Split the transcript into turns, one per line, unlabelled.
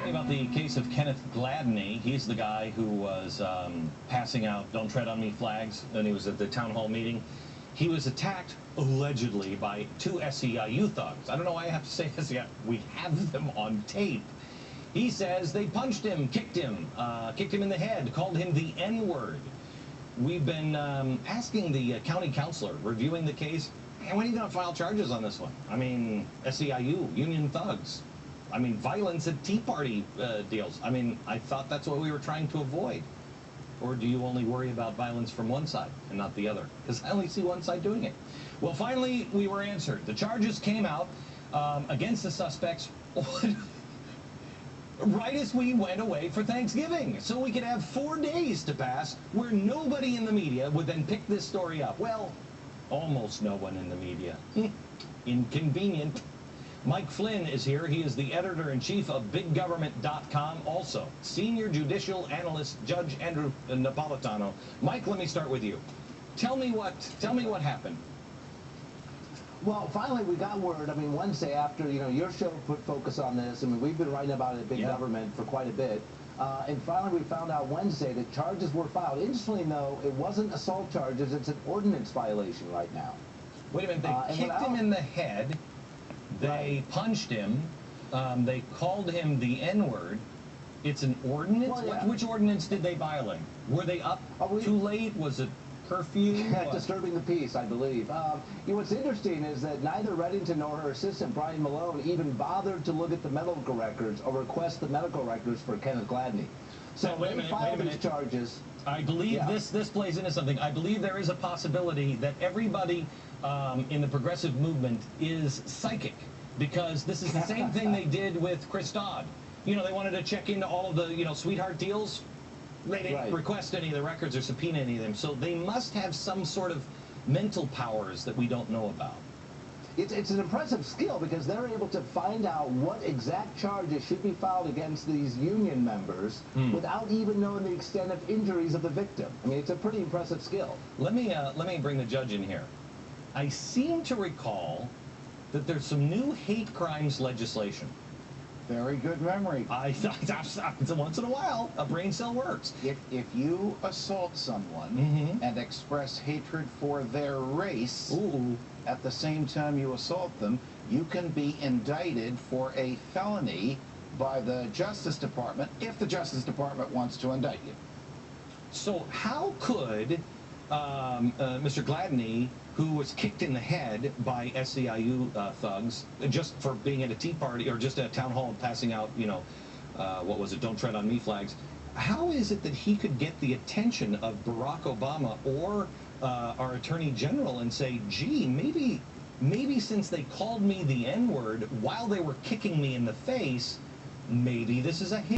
me about the case of Kenneth Gladney. He's the guy who was passing out "Don't Tread on Me" flags, and he was at the town hall meeting. He was attacked, allegedly, by 2 SEIU thugs. I don't know why I have to say this yet. We have them on tape. He says they punched him, kicked him in the head, called him the N-word. We've been asking the county councilor reviewing the case, and when are you going to file charges on this one? I mean, SEIU, union thugs. I mean, violence at Tea Party deals. I mean, I thought that's what we were trying to avoid. Or do you only worry about violence from one side and not the other? Because I only see one side doing it. Well, finally, we were answered. The charges came out against the suspects right as we went away for Thanksgiving. So we could have 4 days to pass where nobody in the media would then pick this story up. Well, almost no one in the media. Inconvenient. Mike Flynn is here. He is the editor-in-chief of BigGovernment.com, also senior judicial analyst Judge Andrew Napolitano. Mike, let me start with you. Tell me what happened.
Well, finally we got word. I mean, Wednesday after your show put focus on this. I mean, we've been writing about it at Big Government for quite a bit. And finally we found out Wednesday that charges were filed. Interestingly, though, it wasn't assault charges. It's an ordinance violation right now.
Wait a minute. They kicked him in the head. They punched him. They called him the N-word. It's an ordinance?
Well, yeah.
Which ordinance did they violate? Were they up too late? Was it curfew?
Disturbing the peace, I believe. What's interesting is that neither Reddington nor her assistant, Brian Malone, even bothered to look at the medical records or request the medical records for Kenneth Gladney. So
wait a minute.
these charges.
I believe this plays into something. I believe there is a possibility that everybody in the progressive movement is psychic, because this is the same thing they did with Chris Dodd. They wanted to check into all of the, sweetheart deals. They didn't request any of the records or subpoena any of them. So they must have some sort of mental powers that we don't know about.
It's an impressive skill, because they're able to find out what exact charges should be filed against these union members without even knowing the extent of injuries of the victim. I mean, it's a pretty impressive skill.
Let me bring the judge in here. I seem to recall that there's some new hate crimes legislation.
Very good memory.
Once in a while, a brain cell works.
If you assault someone and express hatred for their race, at the same time you assault them, you can be indicted for a felony by the Justice Department if the Justice Department wants to indict you.
So how could Mr. Gladney, who was kicked in the head by SEIU thugs just for being at a Tea Party or just at a town hall passing out, what was it, "Don't Tread on Me" flags, how is it that he could get the attention of Barack Obama or our Attorney General and say, gee, maybe since they called me the N-word while they were kicking me in the face, maybe this is a hint?